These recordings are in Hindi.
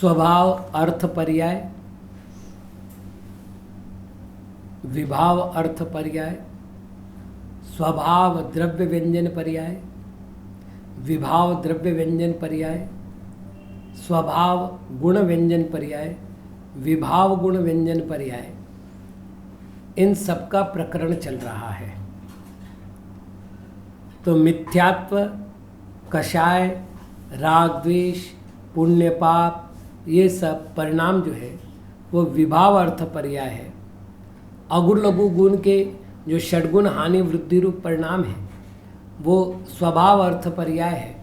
स्वभाव अर्थ पर्याय, विभाव अर्थ पर्याय, स्वभाव द्रव्य व्यंजन पर्याय, विभाव द्रव्य व्यंजन पर्याय, स्वभाव गुण व्यंजन पर्याय, विभाव गुण व्यंजन पर्याय, इन सब का प्रकरण चल रहा है। तो मिथ्यात्व, कषाय, राग द्वेष, पुण्य पाप, ये सब परिणाम जो है वो विभाव अर्थ पर्याय है। अगुण लघु गुण के जो षड्गुण हानि वृद्धि रूप परिणाम है वो स्वभाव अर्थ पर्याय है।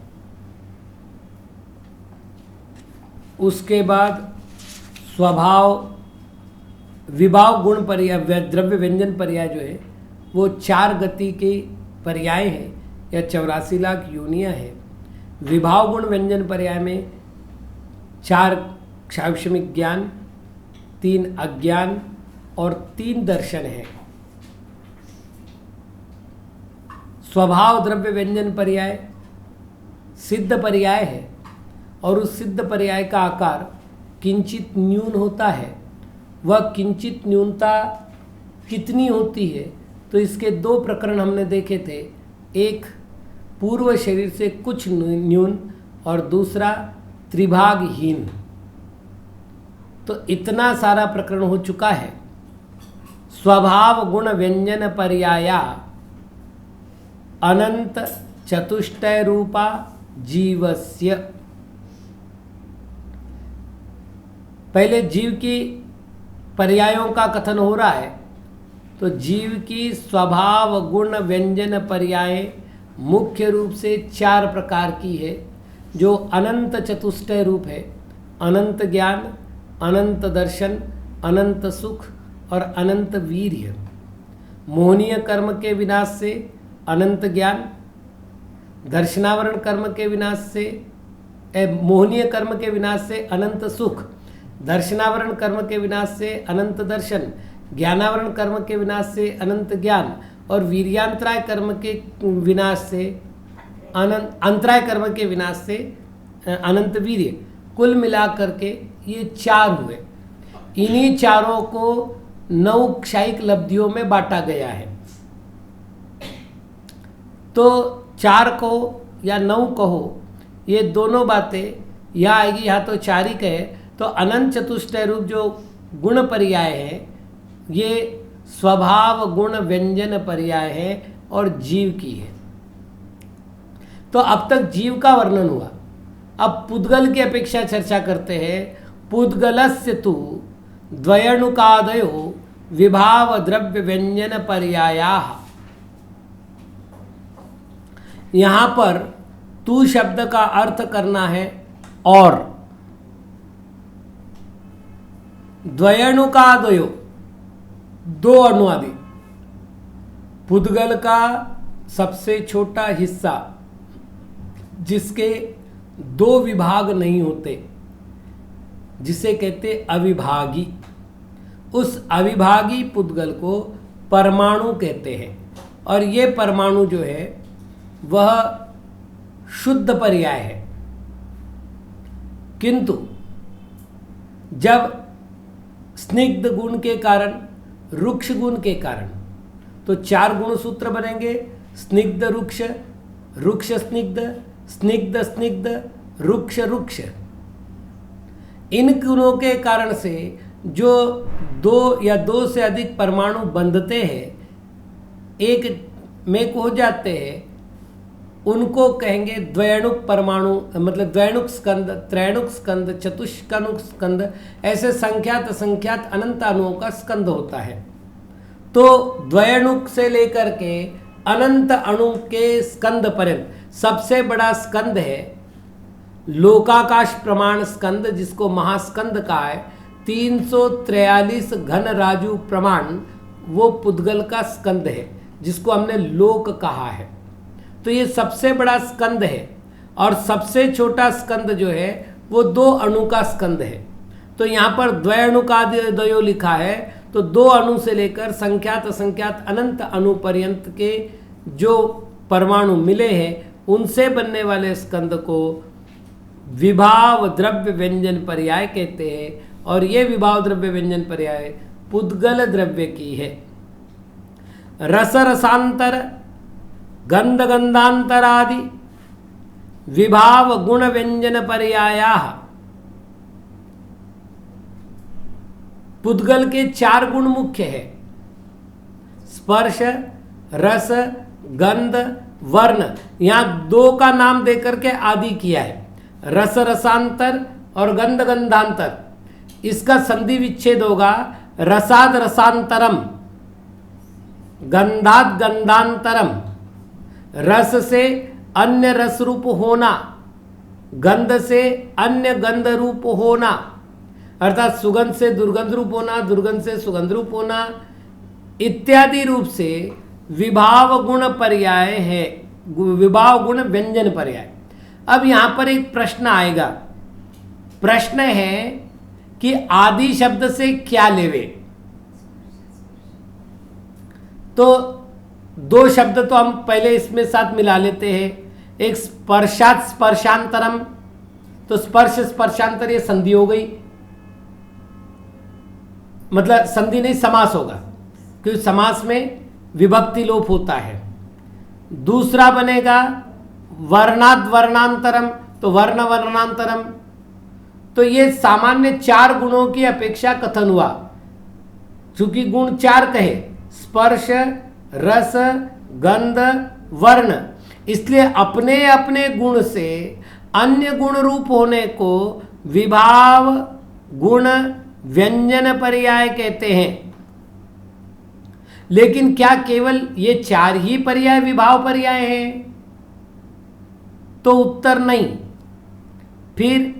उसके बाद स्वभाव विभाव गुण पर्याय, द्रव्य व्यंजन पर्याय जो है वो 4 गति के पर्याय है या 84 लाख योनियाँ है। विभाव गुण व्यंजन पर्याय में 4 क्षावक्षमिक ज्ञान, 3 अज्ञान और 3 दर्शन है। स्वभाव द्रव्य व्यंजन पर्याय सिद्ध पर्याय है और उस सिद्ध पर्याय का आकार किंचित न्यून होता है। वह किंचित न्यूनता कितनी होती है तो इसके 2 प्रकरण हमने देखे थे, एक पूर्व शरीर से कुछ न्यून और दूसरा त्रिभागहीन। तो इतना सारा प्रकरण हो चुका है। स्वभाव गुण व्यंजन पर्याया अनंत चतुष्टय रूपा जीवस्य। पहले जीव की पर्यायों का कथन हो रहा है। तो जीव की स्वभाव गुण व्यंजन पर्याय मुख्य रूप से 4 प्रकार की है, जो अनंत चतुष्टय रूप है। अनंत ज्ञान, अनंत दर्शन, अनंत सुख और अनंत वीर्य। मोहनीय कर्म के विनाश से अनंत ज्ञान, दर्शनावरण कर्म के विनाश से मोहनीय कर्म के विनाश से अनंत सुख, दर्शनावरण कर्म के विनाश से अनंत दर्शन, ज्ञानावरण कर्म के विनाश से अनंत ज्ञान और वीर्यांतराय कर्म के विनाश से अंतराय कर्म के विनाश से अनंत वीर्य। कुल मिलाकर के ये 4 हुए। इन्हीं चारों को 9 क्षायिक लब्धियों में बांटा गया है। तो 4 को या 9 कहो, ये दोनों बातें यहाँ आएगी। यहाँ तो 4 ही कहे तो अनंत चतुष्टय रूप जो गुण पर्याय है ये स्वभाव गुण व्यंजन पर्याय है और जीव की है। तो अब तक जीव का वर्णन हुआ। अब पुद्गल की अपेक्षा चर्चा करते हैं। पुद्गलस्य तु द्वयणुकादयो विभाव द्रव्य व्यंजन पर्यायाः। यहाँ पर तू शब्द का अर्थ करना है और द्वयणुकादयो 2 अनुवादी। पुद्गल का सबसे छोटा हिस्सा जिसके 2 विभाग नहीं होते, जिसे कहते अविभागी, उस अविभागी पुद्गल को परमाणु कहते हैं। और ये परमाणु जो है वह शुद्ध पर्याय है। किंतु जब स्निग्ध गुण के कारण, रुक्ष गुण के कारण, तो 4 गुण सूत्र बनेंगे। स्निग्ध रुक्ष, रुक्ष स्निग्ध, स्निग्ध स्निग्ध, रुक्ष रुक्ष। इन गुणों के कारण से जो 2 या 2 से अधिक परमाणु बंधते हैं, एक में हो जाते हैं, उनको कहेंगे द्वयणुक परमाणु, मतलब द्वयणुक स्कंद, त्रैणुक स्कंद, चतुष्कणुक स्कंद। ऐसे संख्यात असंख्यात अनंत अणुओं का स्कंद होता है। तो द्वयणुक से लेकर के अनंत अणु के स्कंद पर्यंत सबसे बड़ा स्कंद है लोकाकाश प्रमाण स्कंद, जिसको महास्कंद कहा है। 343 घन राजु प्रमाण वो पुद्गल का स्कंद है, जिसको हमने लोक कहा है। तो ये सबसे बड़ा स्कंद है। और सबसे छोटा स्कंद जो है वो 2 अणु का स्कंद है। तो यहाँ पर द्वयणुकादयो लिखा है, तो 2 अणु से लेकर संख्यात असंख्यात अनंत अणु पर्यंत के जो परमाणु मिले हैं उनसे बनने वाले स्कंद को विभाव द्रव्य व्यंजन पर्याय कहते हैं, और ये विभाव द्रव्य व्यंजन पर्याय पुद्गल द्रव्य की है। रस रसांतर गंध गंधांतरादि विभाव गुण व्यंजन पर्याया, पुद्गल के 4 गुण मुख्य है, स्पर्श, रस, गंध, वर्ण। यहां 2 का नाम देकर के आदि किया है, रस रसांतर और गंध गंधांतर। इसका संधि विच्छेद होगा रसाद रसांतरम, गंधाद गंधांतरम। रस से अन्य रस रूप होना, गंध से अन्य गंध रूप होना, अर्थात सुगंध से दुर्गंध रूप होना, दुर्गंध से सुगंध रूप होना इत्यादि रूप से विभाव गुण पर्याय है, विभाव गुण व्यंजन पर्याय। अब यहां पर एक प्रश्न आएगा। प्रश्न है कि आदि शब्द से क्या लेवे। तो 2 शब्द तो हम पहले इसमें साथ मिला लेते हैं। एक स्पर्शात स्पर्शांतरम, तो स्पर्श स्पर्शांतर ये संधि हो गई, मतलब संधि नहीं समास होगा, क्योंकि समास में विभक्ति लोप होता है। दूसरा बनेगा वर्णाद वर्णांतरम, तो वर्ण वर्णांतरम। तो ये सामान्य 4 गुणों की अपेक्षा कथन हुआ, चूंकि गुण 4 कहे, स्पर्श, रस, गंध, वर्ण, इसलिए अपने अपने गुण से अन्य गुण रूप होने को विभाव गुण व्यंजन पर्याय कहते हैं। लेकिन क्या केवल ये 4 ही पर्याय विभाव पर्याय हैं? तो उत्तर नहीं। फिर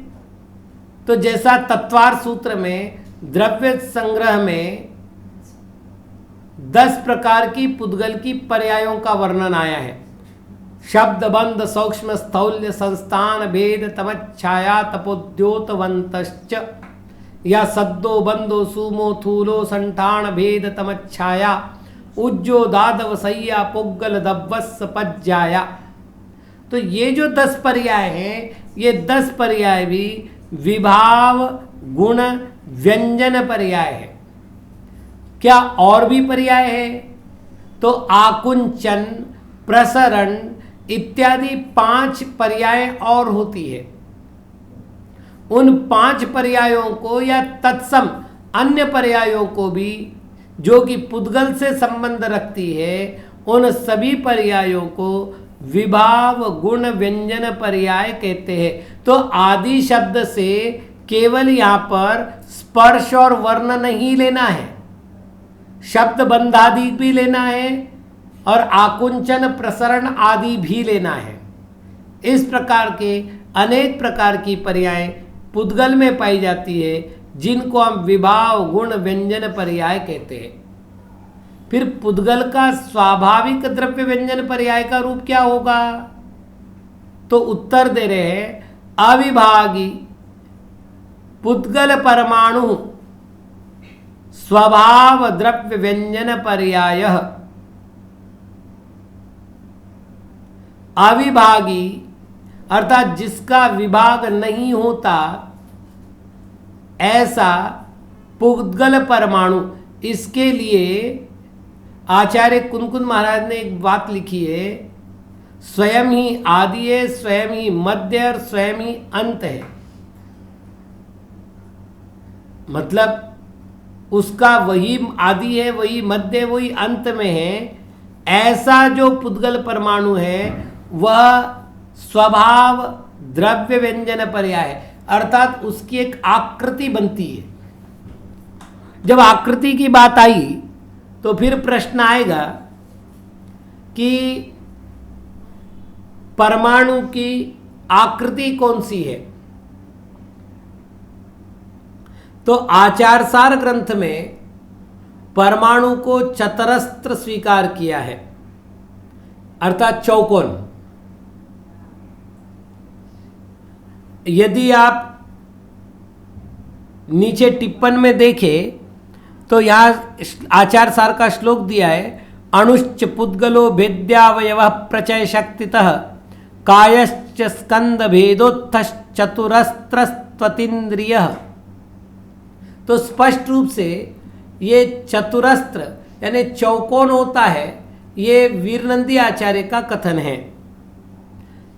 तो जैसा तत्वार सूत्र में द्रव्य संग्रह में 10 प्रकार की पुद्गल की पर्यायों का वर्णन आया है। शब्द बंध सूक्ष्म स्थौल्य संस्थान भेद तमच्छाया तपोद्योतवंतश्च, या सद्दो बंदो सुमो थूलो संठान भेद तमच्छाया उज्जो दादव सैया पुग्गल दब्वस पज्जाया। तो ये जो 10 पर्याय हैं, ये 10 पर्याय भी विभाव गुण व्यंजन पर्याय है। क्या और भी पर्याय है? तो आकुंचन, प्रसरण इत्यादि 5 पर्याय और होती है। उन 5 पर्यायों को या तत्सम अन्य पर्यायों को भी, जो कि पुद्गल से संबंध रखती है, उन सभी पर्यायों को विभाव गुण व्यंजन पर्याय कहते हैं। तो आदि शब्द से केवल यहाँ पर स्पर्श और वर्ण नहीं लेना है, शब्द बंधादि भी लेना है और आकुंचन प्रसरण आदि भी लेना है। इस प्रकार के अनेक प्रकार की पर्याय पुद्गल में पाई जाती है, जिनको हम विभाव गुण व्यंजन पर्याय कहते हैं। फिर पुद्गल का स्वाभाविक द्रव्य व्यंजन पर्याय का रूप क्या होगा? तो उत्तर दे रहे हैं अविभागी पुद्गल परमाणु स्वभाव द्रव्य व्यंजन पर्याय। अविभागी अर्थात जिसका विभाग नहीं होता, ऐसा पुद्गल परमाणु। इसके लिए आचार्य कुनकुन महाराज ने एक बात लिखी है, स्वयं ही आदि है, स्वयं ही मध्य और स्वयं ही अंत है। मतलब उसका वही आदि है, वही मध्य, वही अंत में है। ऐसा जो पुद्गल परमाणु है वह स्वभाव द्रव्य व्यंजन पर्याय है, अर्थात उसकी एक आकृति बनती है। जब आकृति की बात आई तो फिर प्रश्न आएगा कि परमाणु की आकृति कौन सी है? तो आचारसार ग्रंथ में परमाणु को चतरस्त्र स्वीकार किया है, अर्थात चौकोन। यदि आप नीचे टिप्पण में देखें तो यहाँ आचारसार का श्लोक दिया है, अणुश्च पुद्गलो भेद्यावयव प्रचय शक्तितः कायश्च स्कंद भेदोत्थश्च चतुरस्त्रस्त्वतीन्द्रियः। तो स्पष्ट रूप से ये चतुरस्त्र यानी चौकोन होता है, ये वीरनंदी आचार्य का कथन है।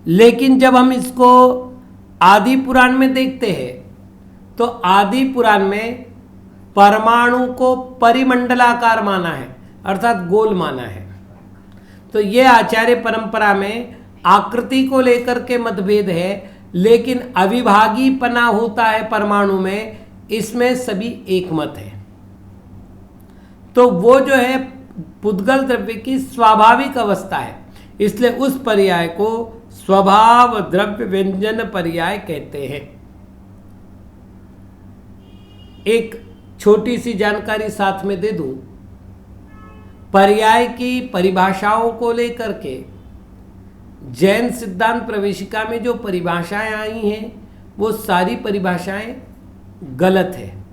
लेकिन जब हम इसको आदि पुराण में देखते हैं तो आदि पुराण में परमाणु को परिमंडलाकार माना है, अर्थात गोल माना है। तो ये आचार्य परंपरा में आकृति को लेकर के मतभेद है, लेकिन अविभागीपना होता है परमाणु में, इसमें सभी एक मत है। तो वो जो है पुद्गल द्रव्य की स्वाभाविक अवस्था है, इसलिए उस पर्याय को स्वभाव द्रव्य व्यंजन पर्याय कहते हैं। एक छोटी सी जानकारी साथ में दे दूं, पर्याय की परिभाषाओं को लेकर के जैन सिद्धांत प्रवेशिका में जो परिभाषाएं आई हैं वो सारी परिभाषाएं गलत है।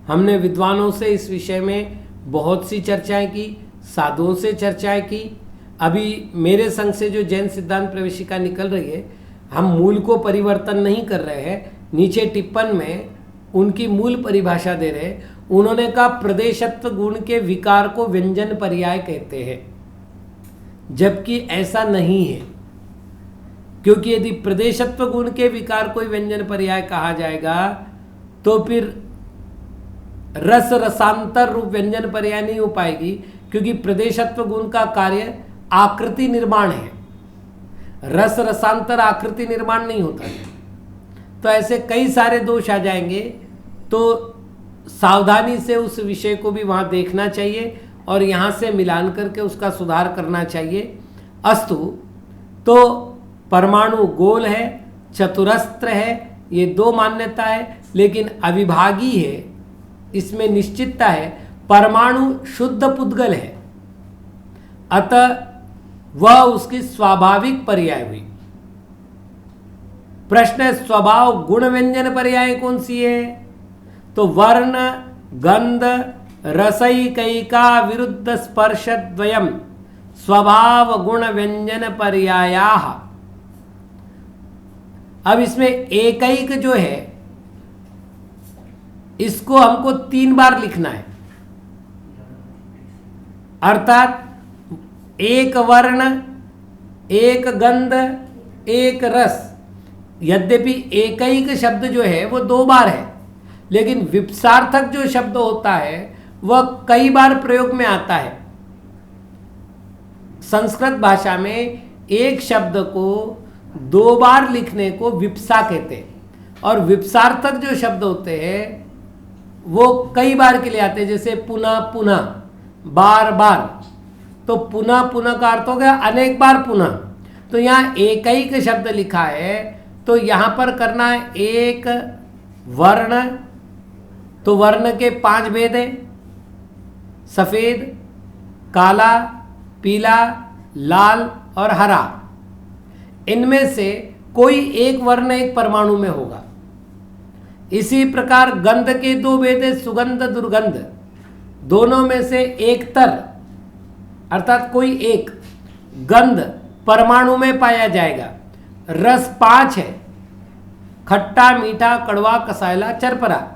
हमने विद्वानों से इस विषय में बहुत सी चर्चाएं की, साधुओं से चर्चाएं की। अभी मेरे संघ से जो जैन सिद्धांत प्रवेशिका निकल रही है, हम मूल को परिवर्तन नहीं कर रहे हैं, नीचे टिप्पण में उनकी मूल परिभाषा दे रहे हैं। उन्होंने कहा प्रदेशत्व गुण के विकार को व्यंजन पर्याय कहते हैं, जबकि ऐसा नहीं है। क्योंकि यदि प्रदेशत्व गुण के विकार को व्यंजन पर्याय कहा जाएगा तो फिर रस रसांतर रूप व्यंजन पर्याय नहीं हो पाएगी, क्योंकि प्रदेशत्व गुण का कार्य आकृति निर्माण है, रस रसांतर आकृति निर्माण नहीं होता है। तो ऐसे कई सारे दोष आ जाएंगे, तो सावधानी से उस विषय को भी वहाँ देखना चाहिए और यहाँ से मिलान करके उसका सुधार करना चाहिए। अस्तु, तो परमाणु गोल है, चतुरस्त्र है, ये दो मान्यता है, लेकिन अविभागी है, इसमें निश्चितता है। परमाणु शुद्ध पुद्गल है, अतः वह उसकी स्वाभाविक पर्याय हुई। प्रश्न है स्वभाव गुण व्यंजन पर्याय कौन सी है? तो वर्ण गंध रसैकैका विरुद्ध स्पर्श द्वयम स्वभाव गुण व्यंजन पर्यायाः। अब इसमें एकैक जो है इसको हमको 3 बार लिखना है, अर्थात एक वर्ण, एक गंध, एक रस। यद्यपि एकैक शब्द जो है वो 2 बार है, लेकिन विप्सार्थक जो शब्द होता है वह कई बार प्रयोग में आता है। संस्कृत भाषा में एक शब्द को 2 बार लिखने को विप्सा कहते हैं, और विप्सार्थक जो शब्द होते हैं वो कई बार के लिए आते हैं, जैसे पुनः पुनः, बार बार। तो पुनः पुनः का अर्थ हो गया अनेक बार पुनः। तो यहाँ एकैक शब्द लिखा है, तो यहाँ पर करना है एक वर्ण। तो वर्ण के 5 भेद हैं, सफ़ेद, काला, पीला, लाल और हरा। इनमें से कोई एक वर्ण एक परमाणु में होगा। इसी प्रकार गंध के 2 भेद हैं, सुगंध दुर्गंध। दोनों में से एक तर, अर्थात कोई एक गंध परमाणु में पाया जाएगा। रस 5 है, खट्टा, मीठा, कड़वा, कसायला, चरपरा।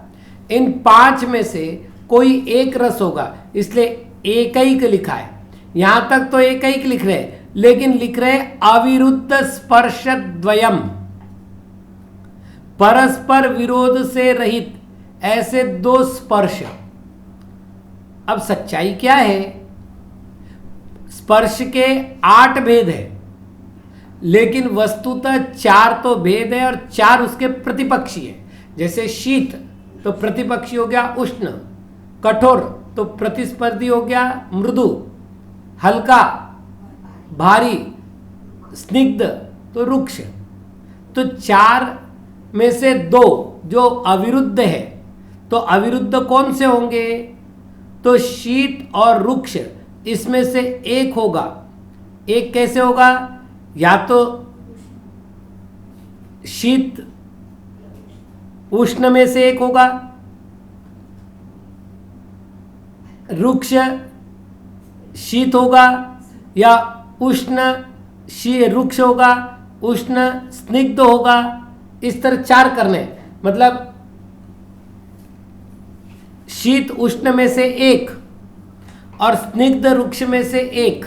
इन 5 में से कोई एक रस होगा, इसलिए एकैक लिखा है। यहां तक तो एकैक लिख रहे हैं, लेकिन लिख रहे अविरुद्ध स्पर्श द्वयम, परस्पर विरोध से रहित ऐसे 2 स्पर्श। अब सच्चाई क्या है? स्पर्श के 8 भेद है, लेकिन वस्तुतः 4 तो भेद है और 4 उसके प्रतिपक्षी है। जैसे शीत तो प्रतिपक्षी हो गया उष्ण, कठोर तो प्रतिस्पर्धी हो गया मृदु, हल्का भारी, स्निग्ध तो रुक्ष। तो 4 में से 2 जो अविरुद्ध है, तो अविरुद्ध कौन से होंगे? तो शीत और रुक्ष इसमें से एक होगा। एक कैसे होगा? या तो शीत उष्ण में से एक होगा, रुक्ष शीत होगा, या उष्ण रुक्ष होगा, उष्ण स्निग्ध होगा। इस तरह 4 करने, मतलब शीत उष्ण में से 1 और स्निग्ध रुक्ष में से 1।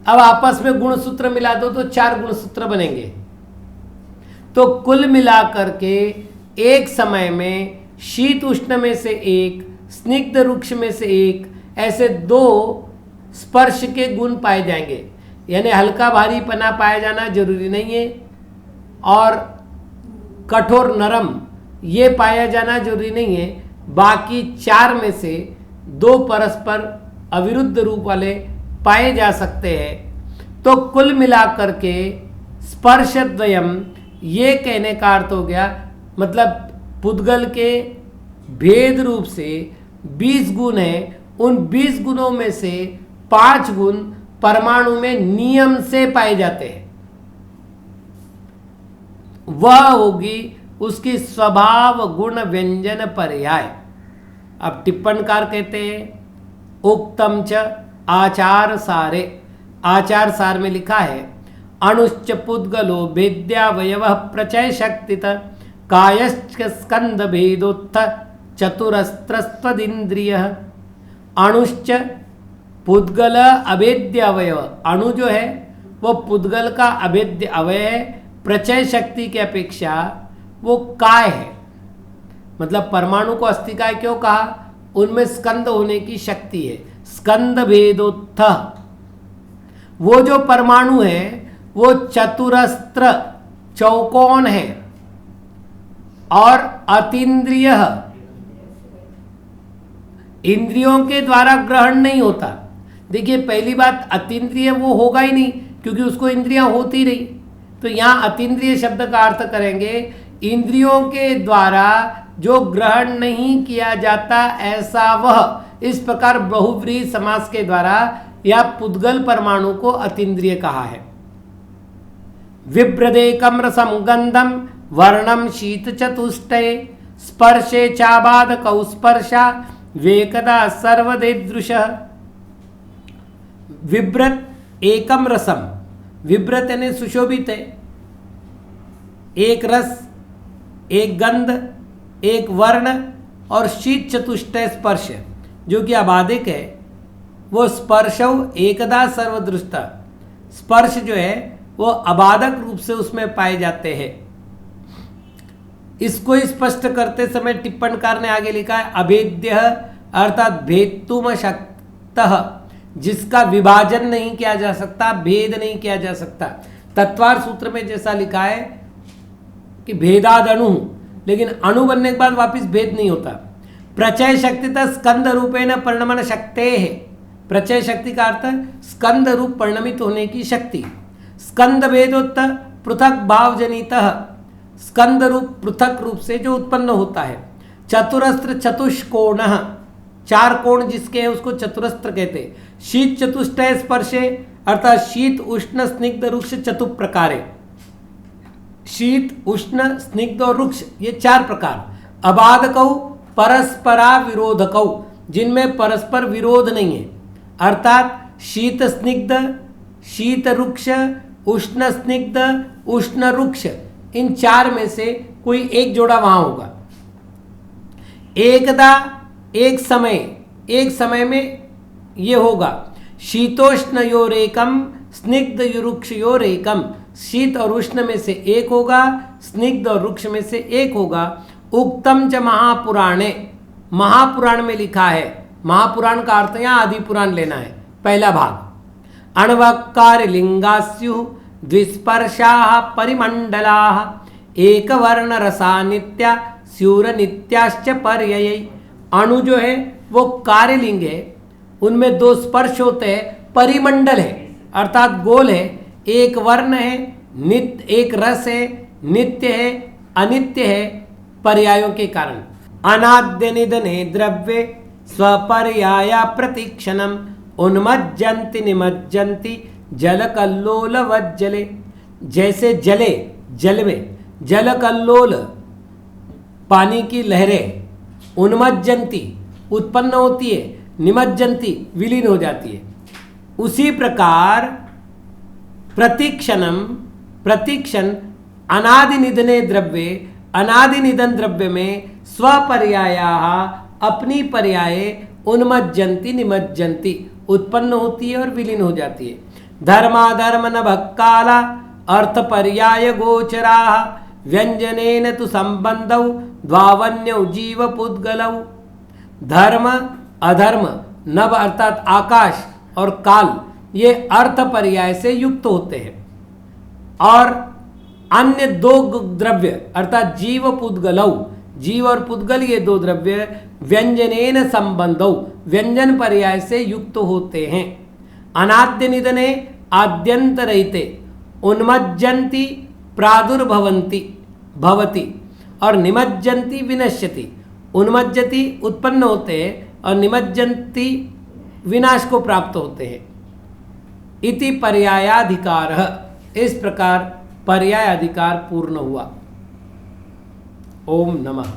अब आपस में गुणसूत्र मिला दो तो 4 गुणसूत्र बनेंगे। तो कुल मिलाकर के एक समय में शीत उष्ण में से 1, स्निग्ध रुक्ष में से 1, ऐसे 2 स्पर्श के गुण पाए जाएंगे। यानी हल्का भारीपना पाया जाना जरूरी नहीं है और कठोर नरम ये पाया जाना जरूरी नहीं है। बाकी 4 में से 2 परस्पर अविरुद्ध रूप वाले पाए जा सकते हैं। तो कुल मिलाकर के स्पर्शद्वयम ये कहने का अर्थ हो गया, मतलब पुद्गल के भेद रूप से 20 गुण हैं। उन 20 गुणों में से 5 गुण परमाणु में नियम से पाए जाते हैं। वह होगी उसकी स्वभाव गुण व्यंजन पर्याय। अब टिप्पणकार कहते हैं उक्तम च आचार सारे, आचार सार में लिखा है अणुश्च पुद्गलो भेद्यावयव प्रचय शक्तित कायश्च स्कंद भेदोत्थ चतुरस्त्रस्त्वदिंद्रिय। अणुश्च पुद्गल अभेद्य अवयव, अणु जो है वो पुद्गल का अभेद्य अवयव है। प्रचय शक्ति की अपेक्षा वो काय है, मतलब परमाणु को अस्थिकाय क्यों कहा? उनमें स्कंद होने की शक्ति है। स्कंद भेदोत्थ, वो जो परमाणु है वो चतुरस्त्र चौकोन है और अतीन्द्रिय, इंद्रियों के द्वारा ग्रहण नहीं होता। देखिए पहली बात, अतीन्द्रिय वो होगा ही नहीं क्योंकि उसको इंद्रियां होती रही। तो यहाँ अतीन्द्रिय शब्द का अर्थ करेंगे इंद्रियों के द्वारा जो ग्रहण नहीं किया जाता ऐसा वह। इस प्रकार बहुव्रीहि समास के द्वारा या पुद्गल परमाणु को अतीन्द्रिय कहा है। विभ्रदेकम रसम गंधम वर्णम शीत चतुष्टये स्पर्शे चाबाधकौ स्पर्शा वेकदा सर्वदेदृश। विभ्रत एकम रसम, विभ्रत यानी सुशोभित है, एक रस, एक गंध, एक वर्ण और शीत चतुष्टय स्पर्श जो कि अबाधिक है। वो स्पर्शव एकदा सर्वदृष्टा, स्पर्श जो है वो अबाधक रूप से उसमें पाए जाते हैं। इसको स्पष्ट करते समय टिप्पणकार ने आगे लिखा है अभेद्य अर्थात भेदुम शक्तः, जिसका विभाजन नहीं किया जा सकता, भेद नहीं किया जा सकता। तत्वार सूत्र में जैसा लिखा है कि भेदाद अणु, लेकिन अणु बनने के बाद वापिस भेद नहीं होता। प्रचय शक्ति तक स्कंद रूपेण परिणमन शक्ते है। प्रचय शक्ति का अर्थ स्कंद रूप परिणमित होने की शक्ति। स्कंद भेदोत्तर पृथक भावजनितः, स्कंद रूप पृथक रूप से जो उत्पन्न होता है। चतुरस्त्र चतुष्कोण, 4 कोण जिसके हैं उसको चतुरस्त्र कहते हैं। शीत चतुष्टय स्पर्शे अर्थात शीत उष्ण स्निग्ध रुक्ष चतुप्रकारे। शीत उष्ण स्निग्ध और रुक्ष ये 4 प्रकार। अबाधकौ परस्परा विरोधकौ, जिनमें परस्पर विरोध नहीं है, अर्थात शीत स्निग्ध, शीत रुक्ष, उष्ण स्निग्ध, उष्ण रुक्ष, इन 4 में से कोई एक जोड़ा वहां होगा। एकदा एक समय में ये होगा। शीतोष्णयोरेकम स्निग्ध रुक्षयोरेकम, शीत और उष्ण में से एक होगा, स्निग्ध और रुक्ष में से एक होगा। उक्तम च महापुराणे, महापुराण में लिखा है। महापुराण का अर्थ यहाँ आदि पुराण लेना है, पहला भाग। अण्वकार लिंगास्यु द्विस्पर्शा परिमंडला एक वर्ण रसा नित्या स्यूर नित्याश्च पर्यय। अणु जो है वो कार्यलिंग है, उनमें 2 स्पर्श होते हैं, परिमंडल है अर्थात गोल है, एक वर्ण है, नित्य एक रस है, नित्य है, अनित्य है पर्यायों के कारण। अनाद्य निधने द्रव्ये स्वपर्याया प्रतिक्षणम उन्मज्जन्ति निमज्जन्ति जल कल्लोल वज्जले। जैसे जले, जल में जल कल्लोल पानी की लहरें, उन्मज्जन्ति उत्पन्न होती है, निमज्जन्ति विलीन हो जाती है। उसी प्रकार प्रतिक्षणम, प्रतिक्षण अनादिनिधने द्रव्ये, अनादिनिधन द्रव्य में स्वपर्याया अपनी पर्याय उन्मज्जन्ति निमज्जन्ति उत्पन्न होती है और विलीन हो जाती है। धर्माधर्म न भक्काला अर्थ पर्याय गोचरा व्यंजनेन तु संबंधौ द्वावन्यौ जीव पुद्गलौ। धर्म अधर्म नभ अर्थात आकाश और काल ये अर्थ पर्याय से युक्त होते हैं और अन्य दो द्रव्य अर्थात जीव पुद्गलौ, जीव और पुद्गल ये दो द्रव्य व्यंजनेन संबंधौ व्यंजन पर्याय से युक्त होते हैं। अनाद्य निधने आद्यंत रहिते उन्मज्जन्ति प्रादुर्भवन्ति भवति और निमज्जन्ति विनश्यति। उन्मज्जति उत्पन्न होते हैं और निमज्जन्ति विनाश को प्राप्त होते हैं। इति पर्यायाधिकार, इस प्रकार पर्याय अधिकार पूर्ण हुआ। ओम नमः।